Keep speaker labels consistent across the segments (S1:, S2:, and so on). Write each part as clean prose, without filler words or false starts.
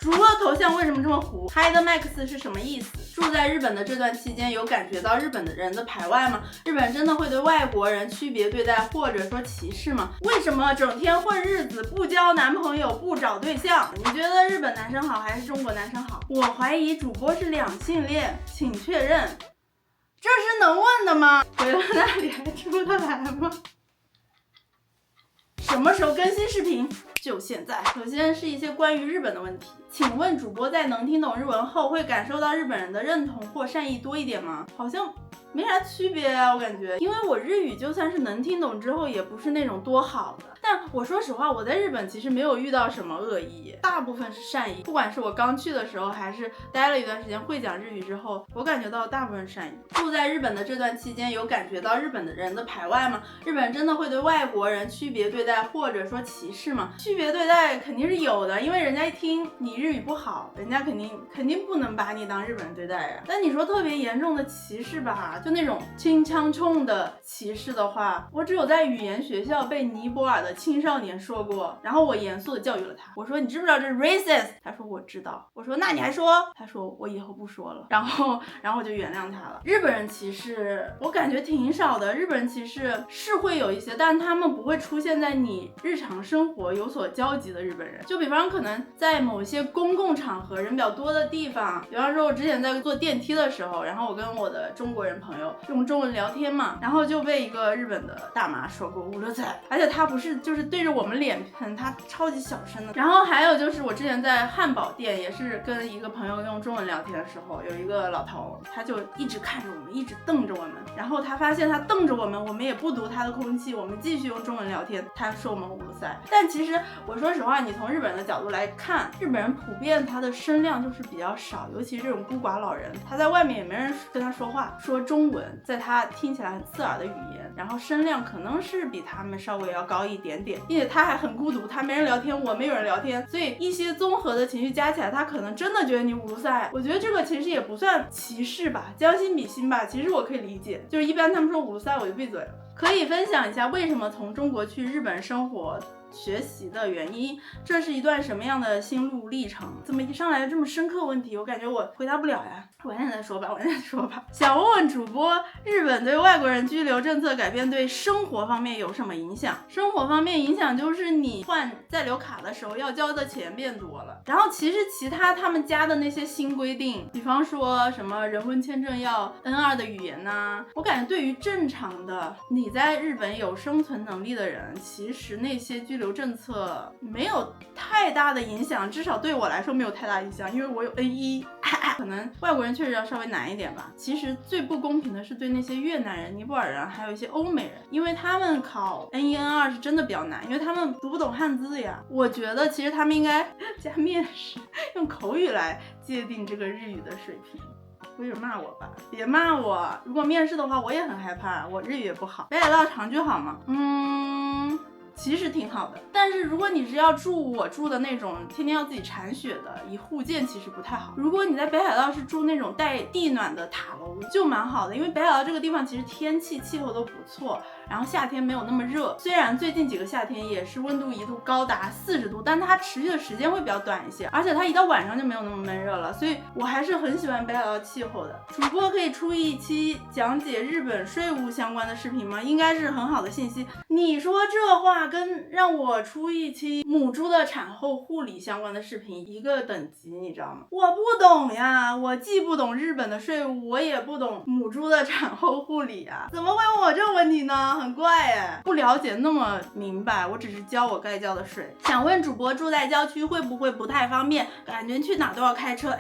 S1: 主播头像为什么这么糊 ？Hidemax 是什么意思？住在日本的这段期间，有感觉到日本的人的排外吗？日本人真的会对外国人区别对待，或者说歧视吗？为什么整天混日子，不交男朋友，不找对象？你觉得日本男生好还是中国男生好？我怀疑主播是两性恋，请确认。这是能问的吗？回了那里还出得来吗？什么时候更新视频？就现在。首先是一些关于日本的问题，请问主播在能听懂日文后，会感受到日本人的认同或善意多一点吗？好像没啥区别啊，我感觉，因为我日语就算是能听懂之后，也不是那种多好的。但我说实话，我在日本其实没有遇到什么恶意，大部分是善意。不管是我刚去的时候，还是待了一段时间会讲日语之后，我感觉到大部分是善意。住在日本的这段期间，有感觉到日本的人的排外吗？日本人真的会对外国人区别对待，或者说歧视吗？区别对待肯定是有的，因为人家一听你日语不好，人家肯定不能把你当日本人对待呀。但你说特别严重的歧视吧，就那种轻枪冲的歧视的话，我只有在语言学校被尼泊尔的青少年说过，然后我严肃的教育了他，我说你知不知道这是 racist？ 他说我知道。我说那你还说？他说我以后不说了。然后我就原谅他了。日本人歧视我感觉挺少的，日本人歧视是会有一些，但他们不会出现在你日常生活有所交集的日本人。就比方可能在某些公共场合人比较多的地方，比方说我之前在坐电梯的时候，然后我跟我的中国人朋友用中文聊天嘛，然后就被一个日本的大妈说过五六仔，而且他不是就是对着我们脸喷，他超级小声的。然后还有就是我之前在汉堡店也是跟一个朋友用中文聊天的时候，有一个老头，他就一直看着我们，一直瞪着我们，然后他发现他瞪着我们，我们也不读他的空气，我们继续用中文聊天，他说我们五路塞。但其实我说实话，你从日本人的角度来看，日本人普遍他的声量就是比较少，尤其是这种孤寡老人，他在外面也没人跟他说话，说中文在他听起来很刺耳的语言，然后声量可能是比他们稍微要高一点点，并且他还很孤独，他没人聊天，我没有人聊天，所以一些综合的情绪加起来，他可能真的觉得你五路塞。我觉得这个其实也不算歧视吧，将心比心吧，其实我可以理解，就是一般他们说五路塞我就闭嘴了。可以分享一下为什么从中国去日本生活学习的原因，这是一段什么样的心路历程？怎么一上来这么深刻问题，我感觉我回答不了呀。晚点再说吧。想问问主播，日本对外国人居留政策改变对生活方面有什么影响？生活方面影响就是你换在留卡的时候要交的钱变多了，然后其实其他们加的那些新规定，比方说什么人婚签证要 N2 的语言呐，我感觉对于正常的你在日本有生存能力的人，其实那些居留政策没有太大的影响，至少对我来说没有太大影响，因为我有 N1，可能外国人确实要稍微难一点吧。其实最不公平的是对那些越南人、尼泊尔人，还有一些欧美人，因为他们考 N1、N2 是真的比较难，因为他们读不懂汉字呀。我觉得其实他们应该加面试，用口语来界定这个日语的水平。不是骂我吧？别骂我，如果面试的话我也很害怕，我日语也不好。北海道长居好吗？其实挺好的，但是如果你是要住我住的那种天天要自己铲雪的一户建，其实不太好。如果你在北海道是住那种带地暖的塔楼，就蛮好的，因为北海道这个地方其实天气气候都不错，然后夏天没有那么热，虽然最近几个夏天也是温度一度高达40度，但它持续的时间会比较短一些，而且它一到晚上就没有那么闷热了，所以我还是很喜欢北海道气候的。主播可以出一期讲解日本税务相关的视频吗？应该是很好的信息。你说这话跟让我出一期母猪的产后护理相关的视频一个等级，你知道吗？我不懂呀，我既不懂日本的税务，我也不懂母猪的产后护理啊，怎么会问我这个问题呢？很怪哎，不了解那么明白，我只是交我该交的税。想问主播住在郊区会不会不太方便？感觉去哪都要开车。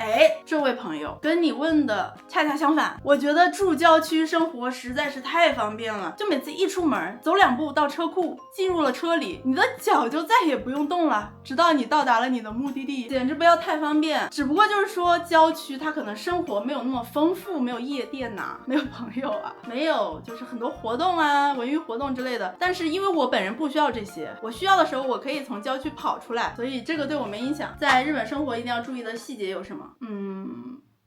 S1: 这位朋友跟你问的恰恰相反，我觉得住郊区生活实在是太方便了，就每次一出门走2步到车库，进入了车里，你的脚就再也不用动了，直到你到达了你的目的地，简直不要太方便。只不过就是说郊区它可能生活没有那么丰富，没有夜店呐，没有朋友啊，没有就是很多活动啊，文娱活动之类的。但是因为我本人不需要这些，我需要的时候我可以从郊区跑出来，所以这个对我没影响。在日本生活一定要注意的细节有什么？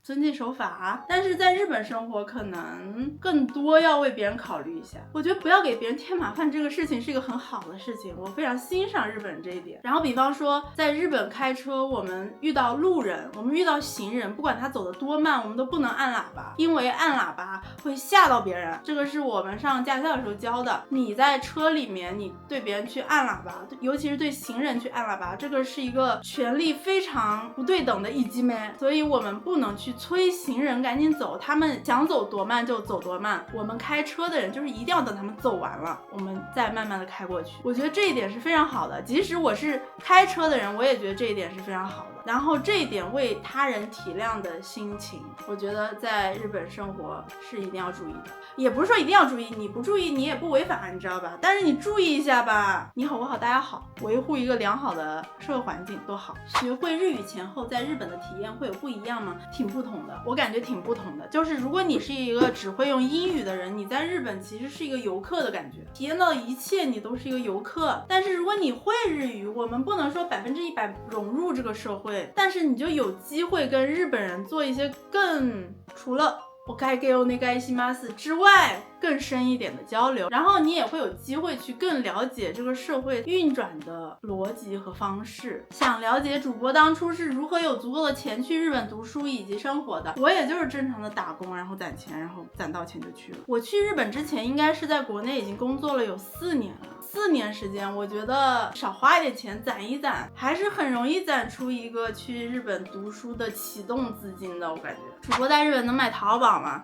S1: 遵纪守法，但是在日本生活可能更多要为别人考虑一下。我觉得不要给别人添麻烦这个事情是一个很好的事情，我非常欣赏日本人这一点。然后比方说在日本开车，我们遇到路人，我们遇到行人，不管他走得多慢，我们都不能按喇叭，因为按喇叭会吓到别人。这个是我们上驾校的时候教的。你在车里面，你对别人去按喇叭，尤其是对行人去按喇叭，这个是一个权力非常不对等的一击妹，所以我们不能去催行人赶紧走，他们想走多慢就走多慢。我们开车的人就是一定要等他们走完了，我们再慢慢的开过去。我觉得这一点是非常好的，即使我是开车的人，我也觉得这一点是非常好的。然后这一点为他人体谅的心情，我觉得在日本生活是一定要注意的。也不是说一定要注意，你不注意你也不违法，你知道吧？但是你注意一下吧，你好我好大家好，维护一个良好的社会环境都好。学会日语前后在日本的体验会有不一样吗？挺不同的，我感觉挺不同的。就是如果你是一个只会用英语的人，你在日本其实是一个游客的感觉，体验到一切你都是一个游客。但是如果你会日语，我们不能说100%融入这个社会，但是你就有机会跟日本人做一些更除了我该给我那个西马斯之外更深一点的交流，然后你也会有机会去更了解这个社会运转的逻辑和方式。想了解主播当初是如何有足够的钱去日本读书以及生活的，我也就是正常的打工，然后攒钱，然后攒到钱就去了。我去日本之前应该是在国内已经工作了有4年了，4年时间，我觉得少花一点钱攒一攒，还是很容易攒出一个去日本读书的启动资金的。我感觉主播在日本能买淘宝吗？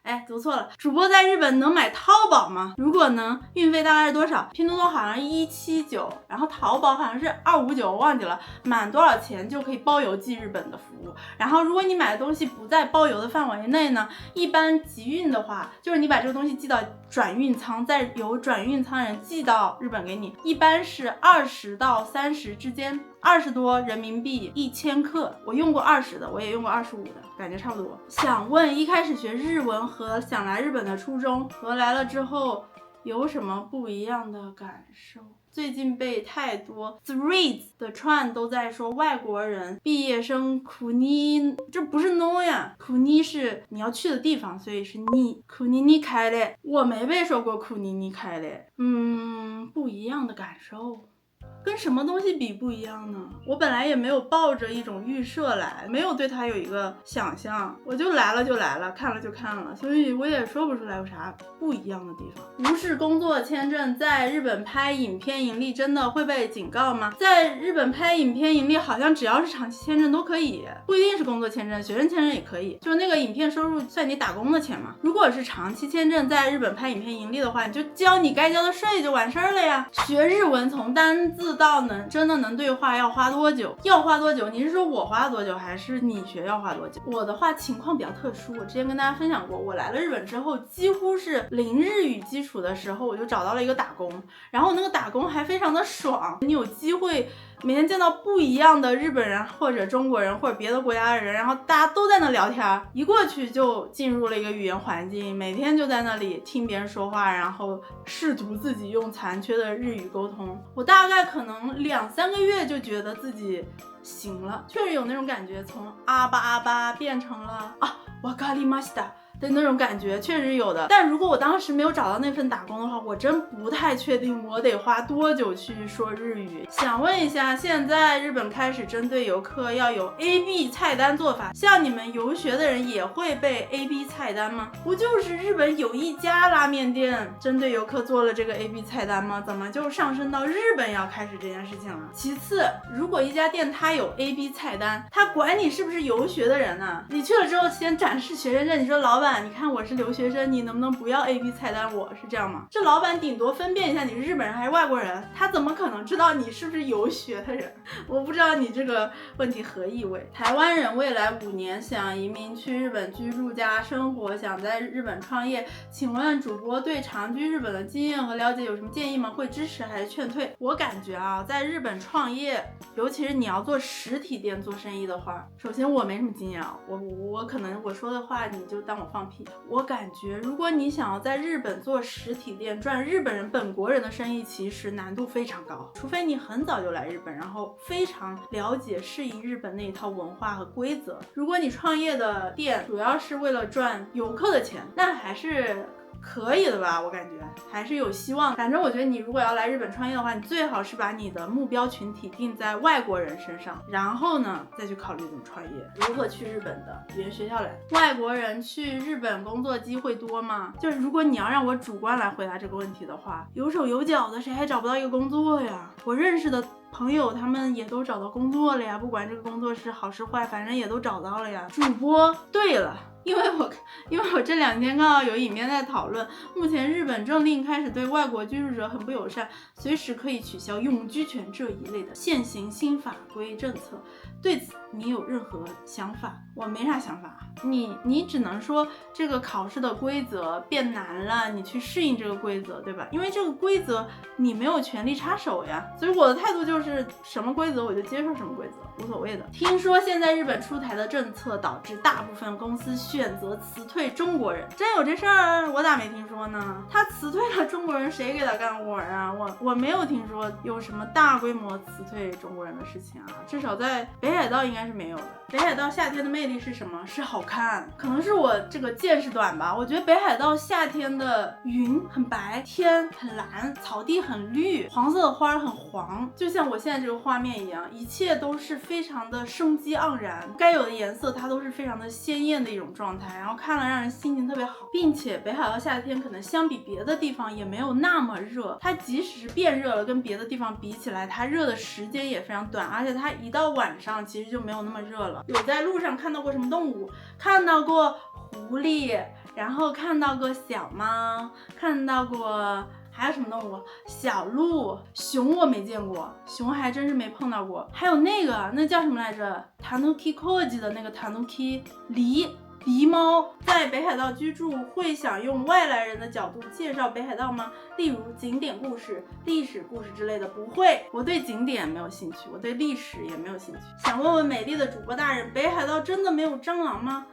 S1: 哎，读错了，主播在日本能买淘宝吗？如果能，运费大概是多少？拼多多好像179，然后淘宝好像是259，我忘记了。满多少钱就可以包邮寄日本的服务。然后如果你买的东西不在包邮的范围内呢，一般集运的话，就是你把这个东西寄到转运仓，再由转运仓人寄到日本给你，一般是20到30之间，20多人民币1000克。我用过20的，我也用过25的，感觉差不多。想问一开始学日文和想来日本的初衷和来了之后有什么不一样的感受？最近被太多 threads 的串都在说外国人毕业生苦尼，这不是 no 呀，苦尼是你要去的地方，所以是你苦尼尼开嘞，我没被说过苦尼尼开嘞。不一样的感受。跟什么东西比不一样呢？我本来也没有抱着一种预设来，没有对它有一个想象，我就来了就来了，看了就看了，所以我也说不出来有啥不一样的地方。如是工作签证在日本拍影片盈利真的会被警告吗？在日本拍影片盈利好像只要是长期签证都可以，不一定是工作签证，学生签证也可以，就是那个影片收入算你打工的钱嘛。如果是长期签证在日本拍影片盈利的话，你就交你该交的税就完事儿了呀。学日文从单字到真的能对话要花多久？要花多久？你是说我花多久，还是你学要花多久？我的话情况比较特殊，我之前跟大家分享过，我来了日本之后，几乎是零日语基础的时候，我就找到了一个打工，然后那个打工还非常的爽，你有机会每天见到不一样的日本人或者中国人或者别的国家的人，然后大家都在那聊天，一过去就进入了一个语言环境，每天就在那里听别人说话，然后试图自己用残缺的日语沟通。我大概可能2-3个月就觉得自己行了，确实有那种感觉，从阿巴变成了わかりました的那种感觉，确实有的。但如果我当时没有找到那份打工的话，我真不太确定我得花多久去说日语。想问一下，现在日本开始针对游客要有 AB 菜单做法，像你们游学的人也会背 AB 菜单吗？不就是日本有一家拉面店针对游客做了这个 AB 菜单吗？怎么就上升到日本要开始这件事情了？其次，如果一家店它有 AB 菜单，它管你是不是游学的人呢？你去了之后先展示学生证，你说老板你看我是留学生，你能不能不要 AB 菜单？我是这样吗？这老板顶多分辨一下你是日本人还是外国人，他怎么可能知道你是不是游学的人？我不知道你这个问题何意味。台湾人未来5年想移民去日本居住加生活，想在日本创业，请问主播对长居日本的经验和了解有什么建议吗？会支持还是劝退？我感觉在日本创业，尤其是你要做实体店做生意的话，首先我没什么经验我可能我说的话你就当我放放屁。我感觉如果你想要在日本做实体店赚日本人本国人的生意，其实难度非常高，除非你很早就来日本，然后非常了解适应日本那一套文化和规则。如果你创业的店主要是为了赚游客的钱，那还是可以的吧，我感觉还是有希望。反正我觉得你如果要来日本创业的话，你最好是把你的目标群体定在外国人身上，然后呢再去考虑怎么创业，如何去日本的语言学校来。外国人去日本工作机会多吗？就是如果你要让我主观来回答这个问题的话，有手有脚的谁还找不到一个工作呀？我认识的朋友他们也都找到工作了呀，不管这个工作是好是坏，反正也都找到了呀。主播，对了，因为我这2天刚好有影片在讨论，目前日本政令开始对外国居住者很不友善，随时可以取消永居权这一类的现行新法规政策。对此你有任何想法？我没啥想法，你只能说这个考试的规则变难了，你去适应这个规则，对吧？因为这个规则你没有权利插手呀，所以我的态度就是什么规则我就接受什么规则，无所谓的。听说现在日本出台的政策导致大部分公司选择辞退中国人，真有这事儿？我咋没听说呢？他辞退了中国人，谁给他干活啊？我没有听说有什么大规模辞退中国人的事情啊，至少在北海道应该是没有的。北海道夏天的魅力是什么？是好看。可能是我这个见识短吧，我觉得北海道夏天的云很白，天很蓝，草地很绿，黄色的花很黄，就像我现在这个画面一样，一切都是非常的生机盎然，该有的颜色它都是非常的鲜艳的一种状态，然后看了让人心情特别好。并且北海道夏天可能相比别的地方也没有那么热，它即使是变热了，跟别的地方比起来，它热的时间也非常短，而且它一到晚上其实就没有那么热了。有在路上看到过什么动物？看到过狐狸，然后看到过小猫，看到过还有什么动物？小鹿。熊我没见过，熊还真是没碰到过。还有那叫什么来着？ Tanuki Koji 的那个 Tanuki 狸猫。在北海道居住会想用外来人的角度介绍北海道吗？例如景点故事、历史故事之类的？不会，我对景点没有兴趣，我对历史也没有兴趣。想问问美丽的主播大人，北海道真的没有蟑螂吗？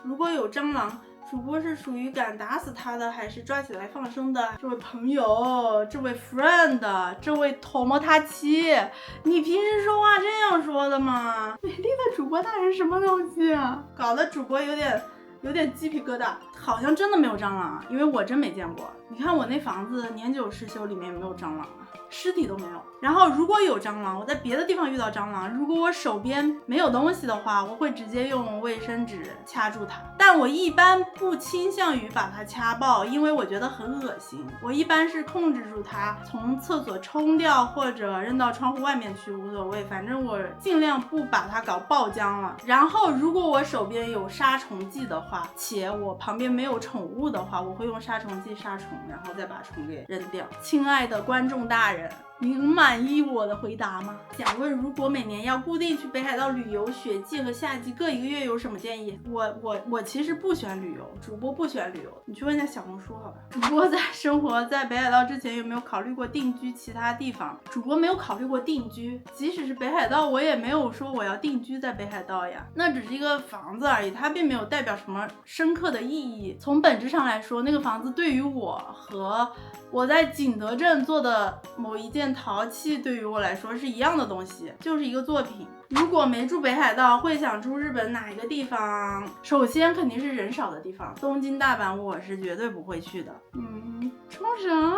S1: 如果有蟑螂，主播是属于敢打死他的，还是抓起来放生的？这位朋友，这位 friend， 这位头毛他妻，你平时说话这样说的吗？美丽的主播大人什么东西啊？搞得主播有点鸡皮疙瘩。好像真的没有蟑螂，因为我真没见过。你看我那房子年久失修，里面有没有蟑螂啊？尸体都没有。然后如果有蟑螂，我在别的地方遇到蟑螂，如果我手边没有东西的话，我会直接用卫生纸掐住它。但我一般不倾向于把它掐爆，因为我觉得很恶心。我一般是控制住它，从厕所冲掉或者扔到窗户外面去，无所谓，反正我尽量不把它搞爆浆了。然后如果我手边有杀虫剂的话，且我旁边没有宠物的话，我会用杀虫剂杀虫，然后再把虫给扔掉。亲爱的观众大人，您满意我的回答吗？想问，如果每年要固定去北海道旅游，雪季和夏季各1个月有什么建议？我其实不喜欢旅游，主播不喜欢旅游，你去问一下小红书好吧。主播在生活在北海道之前有没有考虑过定居其他地方？主播没有考虑过定居，即使是北海道，我也没有说我要定居在北海道呀，那只是一个房子而已，它并没有代表什么深刻的意义。从本质上来说，那个房子对于我和我在景德镇做的某一件陶器对于我来说是一样的东西，就是一个作品。如果没住北海道，会想住日本哪一个地方？首先肯定是人少的地方，东京、大阪我是绝对不会去的。冲绳？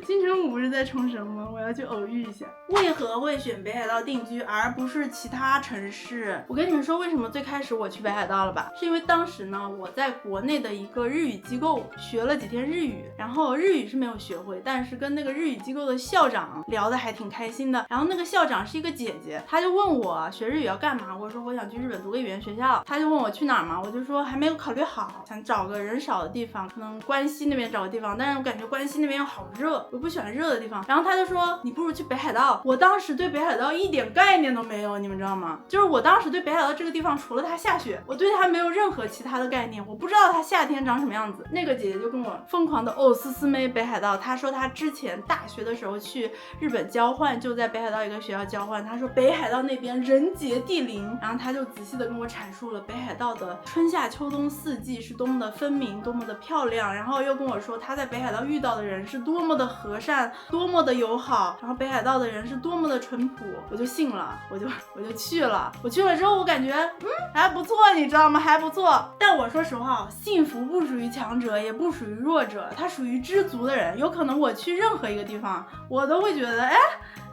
S1: 金城武不是在冲绳吗？我要去偶遇一下。为何会选北海道定居而不是其他城市？我跟你们说为什么最开始我去北海道了吧？是因为当时呢，我在国内的一个日语机构学了几天日语，然后日语是没有学会，但是跟那个日语机构的校长聊得还挺开心的。然后那个校长是一个姐姐，她就问我学日语要干嘛，我说我想去日本读个语言学校。她就问我去哪儿嘛，我就说还没有考虑好，想找个人少的地方，可能关西那边找个地方，但是我感觉关西那边又好热，我不喜欢热的地方。然后她就说你不如去北海道。我当时对北海道一点概念都没有，你们知道吗？就是我当时对北海道这个地方除了它下雪，我对它没有任何其他的概念，我不知道它夏天长什么样子。那个姐姐就跟我疯狂的斯斯妹北海道，她说她之前大学的时候去日本交换，就在北海道一个学校交换，她说北海道那边人杰地灵，然后他就仔细的跟我阐述了北海道的春夏秋冬四季是多么的分明，多么的漂亮，然后又跟我说他在北海道遇到的人是多么的和善，多么的友好，然后北海道的人是多么的淳朴，我就信了，我就去了。我去了之后，我感觉还不错，你知道吗？还不错。但我说实话，幸福不属于强者，也不属于弱者，它属于知足的人。有可能我去任何一个地方，我都会觉得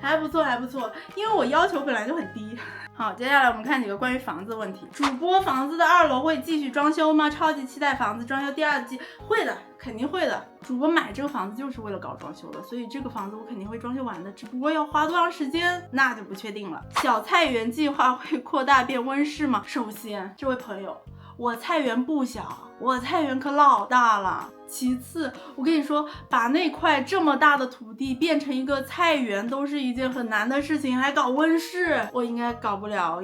S1: 还不错，还不错，因为我要求本来就很低。好，接下来我们看几个关于房子的问题。主播房子的2楼会继续装修吗？超级期待房子装修第2季。会的，肯定会的。主播买这个房子就是为了搞装修的，所以这个房子我肯定会装修完的，只不过要花多长时间那就不确定了。小菜园计划会扩大变温室吗？首先，这位朋友，我菜园不小，我菜园可老大了。其次，我跟你说，把那块这么大的土地变成一个菜园都是一件很难的事情，还搞温室，我应该搞不了，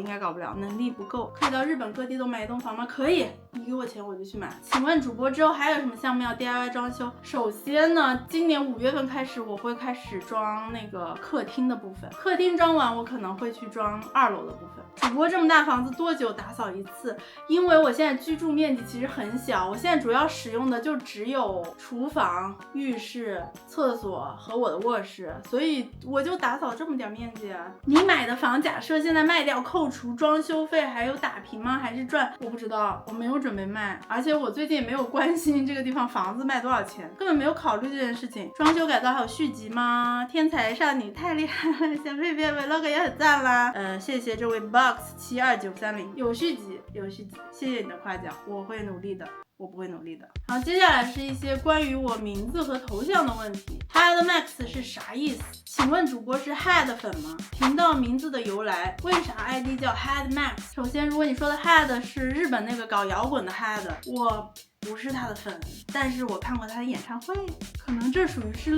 S1: 能力不够。可以到日本各地都买一栋房吗？可以，你给我钱我就去买。请问主播之后还有什么项目要 DIY 装修？首先呢，今年5月份开始，我会开始装那个客厅的部分，客厅装完我可能会去装2楼的部分。主播这么大房子多久打扫一次？因为我现在居住面积其实很小，我现在主要使用的就只有厨房、浴室、厕所和我的卧室，所以我就打扫这么点面积啊。你买的房假设现在卖掉，扣除装修费，还有打平吗？还是赚？我不知道，我没有准备卖，而且我最近也没有关心这个地方房子卖多少钱，根本没有考虑这件事情。装修改造还有续集吗？天才少女太厉害了，小贝贝 vlog 也很赞啦。谢谢这位 box72930，有续集，谢谢你的夸奖，我会努力的。我不会努力的。好，接下来是一些关于我名字和头像的问题。Head Max 是啥意思？请问主播是 Head 粉吗？频道名字的由来，为啥 ID 叫 Head Max？ 首先，如果你说的 Head 是日本那个搞摇滚的 Head， 我不是他的粉，但是我看过他的演唱会，可能这属于是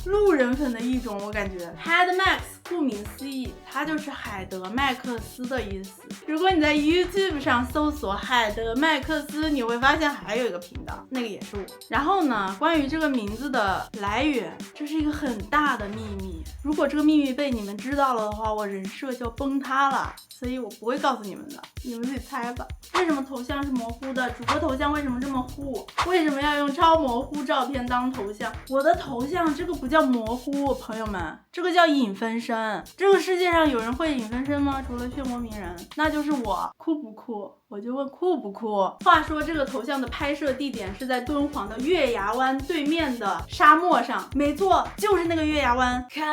S1: 路人粉的一种，我感觉。Head Max 顾名思义，它就是海德麦克斯的意思。如果你在 YouTube 上搜索海德麦克斯，你会发现还有一个频道，那个也是我。然后呢，关于这个名字的来源，这是一个很大的秘密。如果这个秘密被你们知道了的话，我人设就崩塌了，所以我不会告诉你们的，你们自己猜吧。为什么头像是模糊的？主播头像为什么这么糊？为什么要用超模糊照片当头像？我的头像这个不叫模糊，朋友们，这个叫影分身。这个世界上有人会影分身吗？除了漩涡鸣人，那就是我。酷不酷？我就问酷不酷。话说这个头像的拍摄地点是在敦煌的月牙湾对面的沙漠上，没错，就是那个月牙湾。看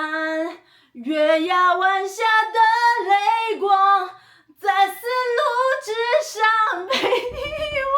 S1: 月牙湾下的泪光，在丝路之上被遗忘。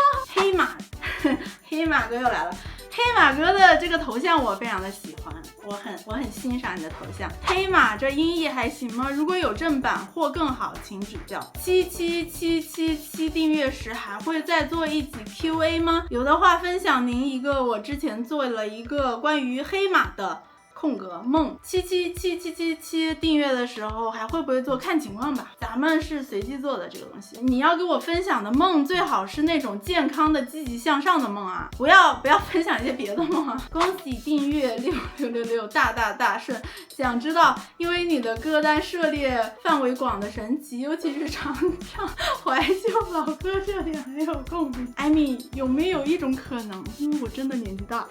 S1: 黑马哥又来了。黑马哥的这个头像我非常的喜欢，我很欣赏你的头像。黑马这音译还行吗？如果有正版或更好，请指教。77777订阅时还会再做一集 QA 吗？有的话分享您一个，我之前做了一个关于黑马的空格梦7777777订阅的时候还会不会做，看情况吧，咱们是随机做的这个东西。你要给我分享的梦最好是那种健康的积极向上的梦啊，不要分享一些别的梦啊。恭喜订阅6666大顺。想知道因为你的歌单涉猎范围广的神奇，尤其是常唱怀旧老歌，这点很有共鸣。艾米，有没有一种可能，因为我真的年纪大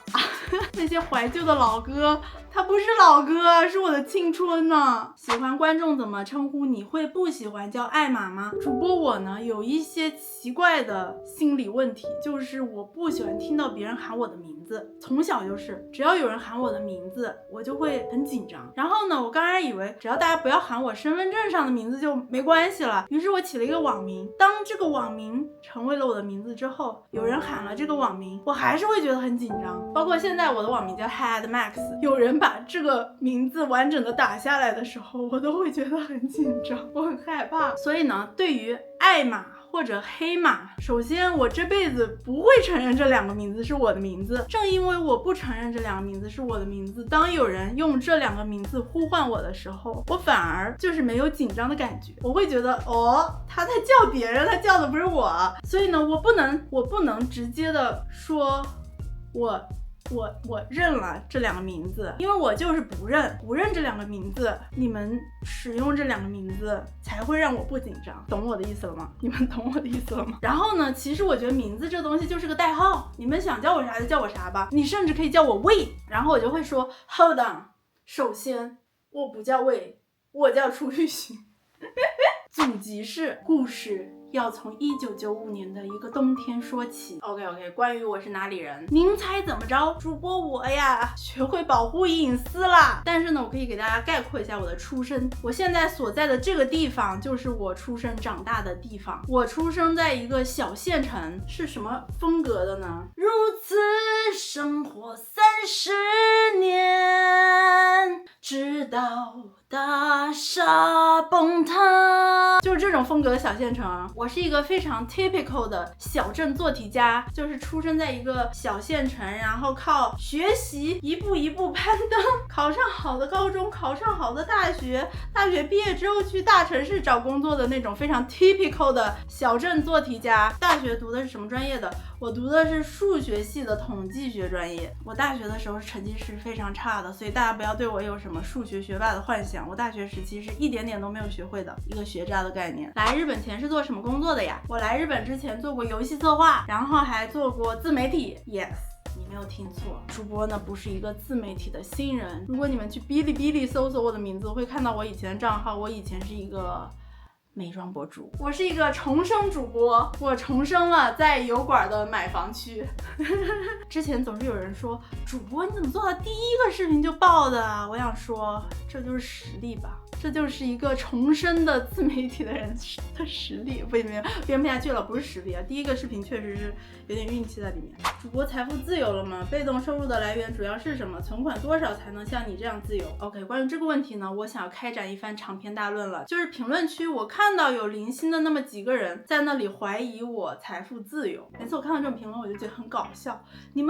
S1: 那些怀旧的老歌它不是老歌，是我的青春呢。喜欢观众怎么称呼你？会不喜欢叫艾玛吗？主播我呢有一些奇怪的心理问题，就是我不喜欢听到别人喊我的名字，从小就是只要有人喊我的名字我就会很紧张。然后呢，我刚才以为只要大家不要喊我身份证上的名字就没关系了，于是我起了一个网名。当这个网名成为了我的名字之后，有人喊了这个网名，我还是会觉得很紧张。包括现在我的网名叫 Head Max， 有人把这个名字完整的打下来的时候，我都会觉得很紧张，我很害怕。所以呢，对于艾玛或者黑马，首先我这辈子不会承认这两个名字是我的名字。正因为我不承认这两个名字是我的名字，当有人用这两个名字呼唤我的时候，我反而就是没有紧张的感觉，我会觉得他在叫别人，他叫的不是我。所以呢，我不能直接的说我我认了这两个名字，因为我就是不认这两个名字，你们使用这两个名字才会让我不紧张，懂我的意思了吗？你们懂我的意思了吗？然后呢，其实我觉得名字这东西就是个代号，你们想叫我啥就叫我啥吧，你甚至可以叫我魏，然后我就会说 Hold on， 首先我不叫魏，我叫楚旅行。祖籍是故事要从1995年的一个冬天说起。OK， 关于我是哪里人，您猜怎么着？主播我呀，学会保护隐私啦。但是呢，我可以给大家概括一下我的出身。我现在所在的这个地方就是我出生长大的地方。我出生在一个小县城，是什么风格的呢？如此生活30年，直到大厦崩塌，就是这种风格的小县城。我是一个非常 typical 的小镇做题家，就是出生在一个小县城，然后靠学习一步一步攀登，考上好的高中，考上好的大学，大学毕业之后去大城市找工作的那种非常 typical 的小镇做题家。大学读的是什么专业的？我读的是数学系的统计学专业。我大学的时候成绩是非常差的，所以大家不要对我有什么数学学霸的幻想。我大学时期是一点点都没有学会的一个学渣的概念。来日本前是做什么工作的呀？我来日本之前做过游戏策划，然后还做过自媒体。 Yes， 你没有听错，主播呢不是一个自媒体的新人。如果你们去哔哩哔哩搜索我的名字，会看到我以前的账号。我以前是一个美妆博主，我是一个重生主播，我重生了在油管的买房区。之前总是有人说，主播你怎么做到第一个视频就爆的啊？我想说，这就是实力吧，这就是一个重生的自媒体的人的实力。不行，编不下去了，不是实力啊，第一个视频确实是有点运气在里面。主播财富自由了吗？被动收入的来源主要是什么？存款多少才能像你这样自由 ？OK， 关于这个问题呢，我想要开展一番长篇大论了。就是评论区我看到有零星的那么几个人在那里怀疑我财富自由，每次我看到这种评论我就觉得很搞笑。你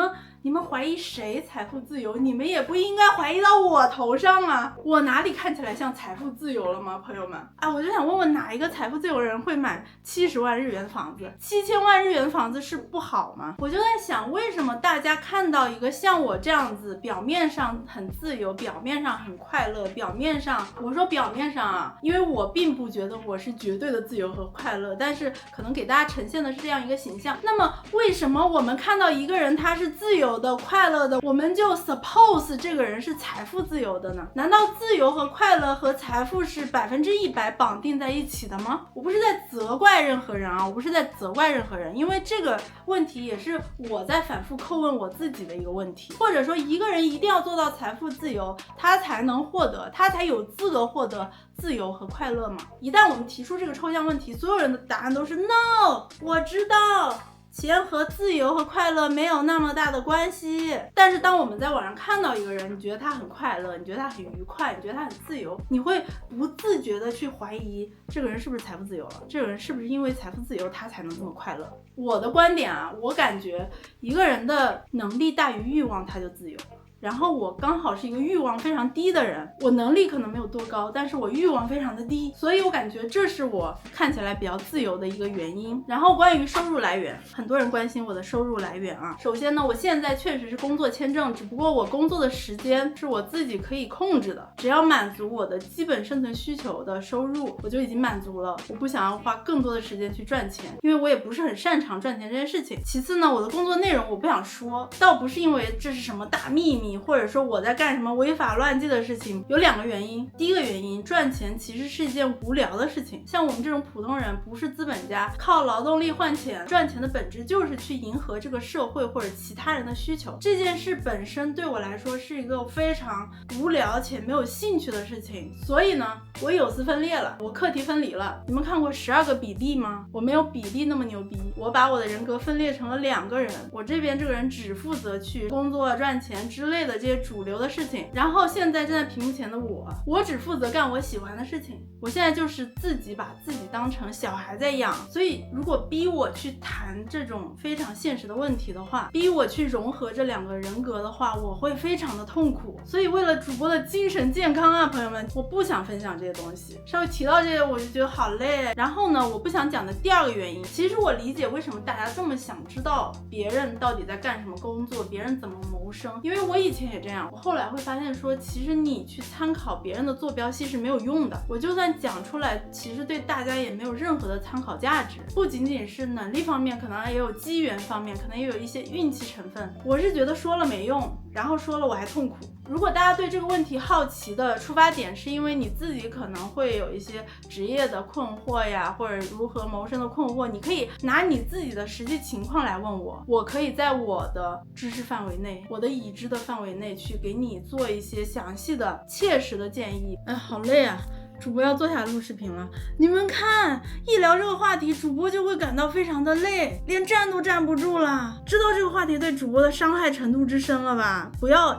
S1: 们怀疑谁财富自由？你们也不应该怀疑到我头上啊！我哪里看起来像财富自由了吗，朋友们？啊，我就想问问哪一个财富自由人会买70万日元的房子？7000万日元的房子是不好吗？我就在想，为什么大家看到一个像我这样子，表面上很自由，表面上很快乐，表面上，我说表面上啊，因为我并不觉得我是绝对的自由和快乐，但是可能给大家呈现的是这样一个形象。那么为什么我们看到一个人他是自由的、快乐的，我们就 suppose 这个人是财富自由的呢？难道自由和快乐和财富是100%绑定在一起的吗？我不是在责怪任何人啊，我不是在责怪任何人，因为这个问题也是我在反复叩问我自己的一个问题。或者说，一个人一定要做到财富自由，他才能获得，他才有资格获得自由和快乐吗？一旦我们提出这个抽象问题，所有人的答案都是 no。 我知道钱和自由和快乐没有那么大的关系，但是当我们在网上看到一个人，你觉得他很快乐，你觉得他很愉快，你觉得他很自由，你会不自觉的去怀疑这个人是不是财富自由了，这个人是不是因为财富自由他才能这么快乐。我的观点啊，我感觉一个人的能力大于欲望，他就自由了。然后我刚好是一个欲望非常低的人，我能力可能没有多高，但是我欲望非常的低，所以我感觉这是我看起来比较自由的一个原因。然后关于收入来源，很多人关心我的收入来源啊。首先呢，我现在确实是工作签证，只不过我工作的时间是我自己可以控制的，只要满足我的基本生存需求的收入，我就已经满足了。我不想要花更多的时间去赚钱，因为我也不是很擅长赚钱这件事情。其次呢，我的工作内容我不想说，倒不是因为这是什么大秘密，或者说我在干什么违法乱纪的事情。有2个原因。第一个原因，赚钱其实是一件无聊的事情，像我们这种普通人，不是资本家，靠劳动力换钱，赚钱的本质就是去迎合这个社会或者其他人的需求。这件事本身对我来说是一个非常无聊且没有兴趣的事情，所以呢，我有丝分裂了，我课题分离了。你们看过12个比例吗？我没有比例那么牛逼，我把我的人格分裂成了2个人，我这边这个人只负责去工作赚钱之类类的这些主流的事情。然后现在站在屏幕前的我只负责干我喜欢的事情。我现在就是自己把自己当成小孩在养，所以如果逼我去谈这种非常现实的问题的话，逼我去融合这两个人格的话，我会非常的痛苦。所以为了主播的精神健康啊，朋友们，我不想分享这些东西。稍微提到这些我就觉得好累。然后呢，我不想讲的第二个原因，其实我理解为什么大家这么想知道别人到底在干什么工作，别人怎么谋生，因为我以前也这样。我后来会发现说，其实你去参考别人的坐标系是没有用的。我就算讲出来，其实对大家也没有任何的参考价值。不仅仅是能力方面，可能也有机缘方面，可能也有一些运气成分。我是觉得说了没用，然后说了我还痛苦。如果大家对这个问题好奇的出发点是因为你自己可能会有一些职业的困惑呀，或者如何谋生的困惑，你可以拿你自己的实际情况来问我，我可以在我的知识范围内，我的已知的范围内去给你做一些详细的切实的建议。好累啊，主播要坐下来录视频了。你们看，一聊这个话题，主播就会感到非常的累，连站都站不住了。知道这个话题对主播的伤害程度之深了吧？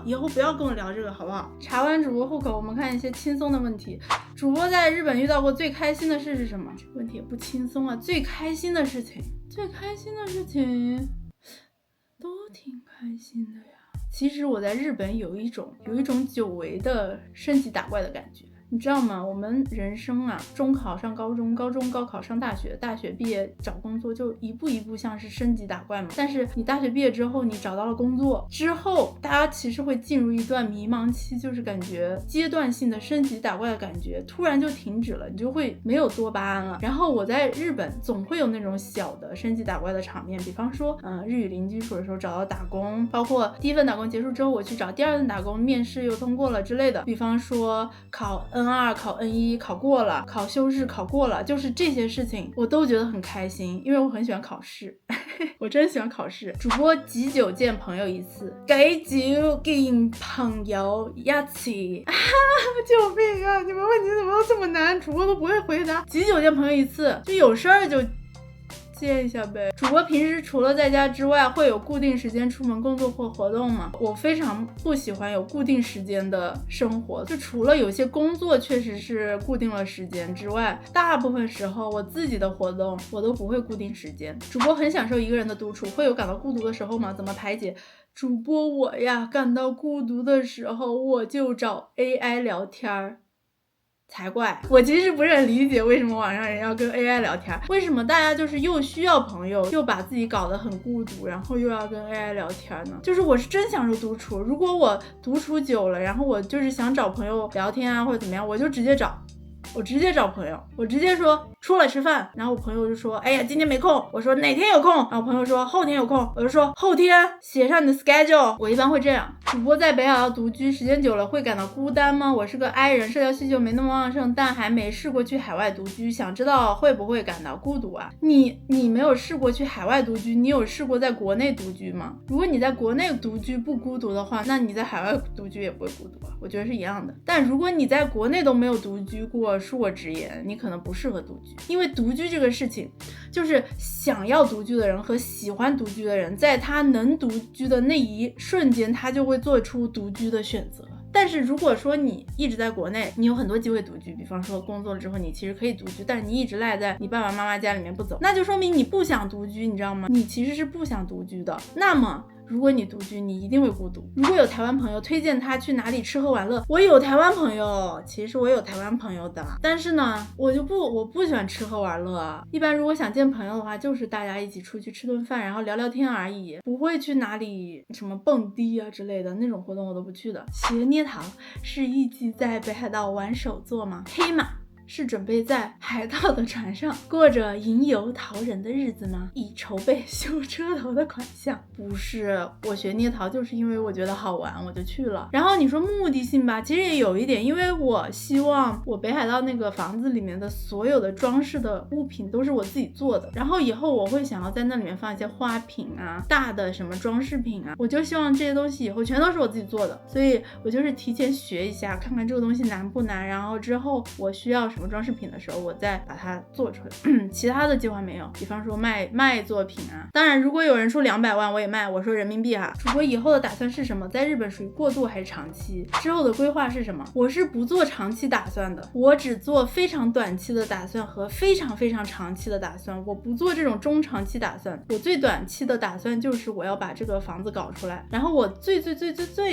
S1: 以后不要跟我聊这个好不好？查完主播户口，我们看一些轻松的问题。主播在日本遇到过最开心的事是什么？这个问题也不轻松啊。最开心的事情都挺开心的呀。其实我在日本有一种久违的升级打怪的感觉。你知道吗？我们人生啊，中考上高中，高中高考上大学，大学毕业找工作，就一步一步像是升级打怪嘛。但是你大学毕业之后，你找到了工作之后，大家其实会进入一段迷茫期，就是感觉阶段性的升级打怪的感觉突然就停止了，你就会没有多巴胺了。然后我在日本总会有那种小的升级打怪的场面，比方说日语零基础的时候找到打工，包括第一份打工结束之后我去找第二份打工，面试又通过了之类的，比方说考N2 考 N1 考过了，考修试考过了，就是这些事情我都觉得很开心，因为我很喜欢考试我真喜欢考试。主播几久见朋友一次？几久见朋友一次救命啊，你们问题怎么都这么难，主播都不会回答。几久见朋友一次？就有事儿就接一下呗。主播平时除了在家之外会有固定时间出门工作或活动吗？我非常不喜欢有固定时间的生活，就除了有些工作确实是固定了时间之外，大部分时候我自己的活动我都不会固定时间。主播很享受一个人的独处，会有感到孤独的时候吗？怎么排解？主播我呀，感到孤独的时候我就找 AI 聊天才怪。我其实不是很理解为什么网上人要跟 AI 聊天，为什么大家就是又需要朋友，又把自己搞得很孤独，然后又要跟 AI 聊天呢？就是我是真享受独处，如果我独处久了，然后我就是想找朋友聊天啊或者怎么样，我直接找朋友，我直接说出来吃饭，然后我朋友就说哎呀今天没空，我说哪天有空，然后朋友说后天有空，我就说后天写上你的 schedule。 我一般会这样。主播在北海道独居时间久了会感到孤单吗？我是个 I 人，社交需求没那么旺盛，但还没试过去海外独居，想知道会不会感到孤独啊？你没有试过去海外独居，你有试过在国内独居吗？如果你在国内独居不孤独的话，那你在海外独居也不会孤独啊，我觉得是一样的。但如果你在国内都没有独居过，恕我直言，你可能不适合独居。因为独居这个事情，就是想要独居的人和喜欢独居的人，在他能独居的那一瞬间，他就会做出独居的选择。但是如果说你一直在国内，你有很多机会独居，比方说工作了之后你其实可以独居，但是你一直赖在你爸爸妈妈家里面不走，那就说明你不想独居，你知道吗？你其实是不想独居的。那么如果你独居，你一定会孤独。如果有台湾朋友推荐他去哪里吃喝玩乐，我有台湾朋友，其实我有台湾朋友的，但是呢我不喜欢吃喝玩乐。一般如果想见朋友的话，就是大家一起出去吃顿饭，然后聊聊天而已，不会去哪里什么蹦迪啊之类的那种活动我都不去的。学捏陶是预计在北海道玩手作吗？黑马是准备在海盗的船上过着吟游陶人的日子吗？以筹备修车头的款项？不是，我学捏陶就是因为我觉得好玩我就去了。然后你说目的性吧，其实也有一点，因为我希望我北海道那个房子里面的所有的装饰的物品都是我自己做的，然后以后我会想要在那里面放一些花瓶啊，大的什么装饰品啊，我就希望这些东西以后全都是我自己做的，所以我就是提前学一下，看看这个东西难不难，然后之后我需要什什么装饰品的时候，我再把它做出来。其他的计划没有，比方说卖作品啊。当然，如果有人出200万，我也卖。我说人民币哈。主播以后的打算是什么？在日本属于过渡还是长期？之后的规划是什么？我是不做长期打算的，我只做非常短期的打算和非常非常长期的打算，我不做这种中长期打算。我最短期的打算就是我要把这个房子搞出来，然后我最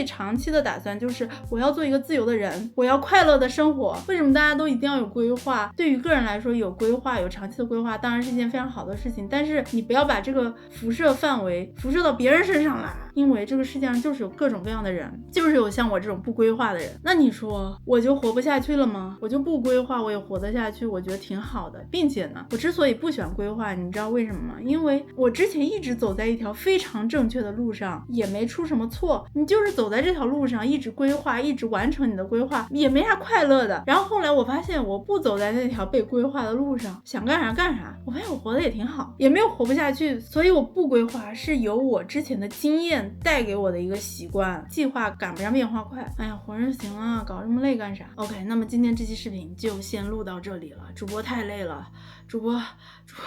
S1: 长期的打算就是我要做一个自由的人，我要快乐的生活。为什么大家都一定要有规划？对于个人来说，有规划有长期的规划当然是一件非常好的事情，但是你不要把这个辐射范围辐射到别人身上来，因为这个世界上就是有各种各样的人，就是有像我这种不规划的人。那你说我就活不下去了吗？我就不规划我也活得下去，我觉得挺好的。并且呢，我之所以不喜欢规划，你知道为什么吗？因为我之前一直走在一条非常正确的路上，也没出什么错。你就是走在这条路上，一直规划，一直完成你的规划，也没啥快乐的。然后后来我发现我不走在那条被规划的路上，想干啥干啥，我发现我活得也挺好，也没有活不下去。所以我不规划是由我之前的经验带给我的一个习惯，计划赶不上变化快。哎呀，活着行了，搞这么累干啥 ？OK， 那么今天这期视频就先录到这里了，主播太累了，主播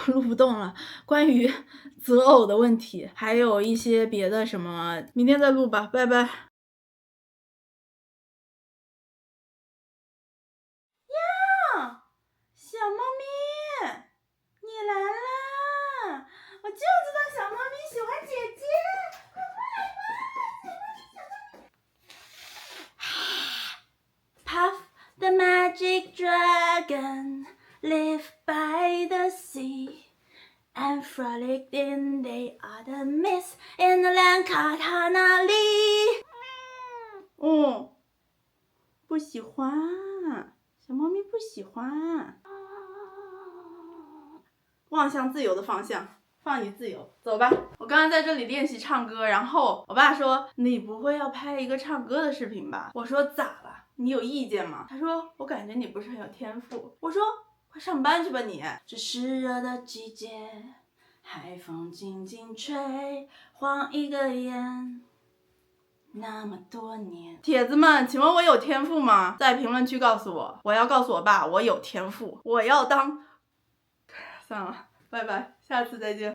S1: 录不动了。关于择偶的问题，还有一些别的什么，明天再录吧，拜拜。小猫咪，你来啦！我就知道小猫咪喜欢姐姐，快过来吧！ Puff the magic dragon live by the sea and frolic in the autumn mist in the land called Hanali。不喜欢，小猫咪不喜欢。望向自由的方向，放你自由，走吧。我刚刚在这里练习唱歌，然后我爸说你不会要拍一个唱歌的视频吧？我说咋了？你有意见吗？他说我感觉你不是很有天赋。我说快上班去吧你。这是热的季节，海风轻轻吹，晃一个眼。那么多年，铁子们，请问我有天赋吗？在评论区告诉我，我要告诉我爸我有天赋，我要当。算了，拜拜，下次再见。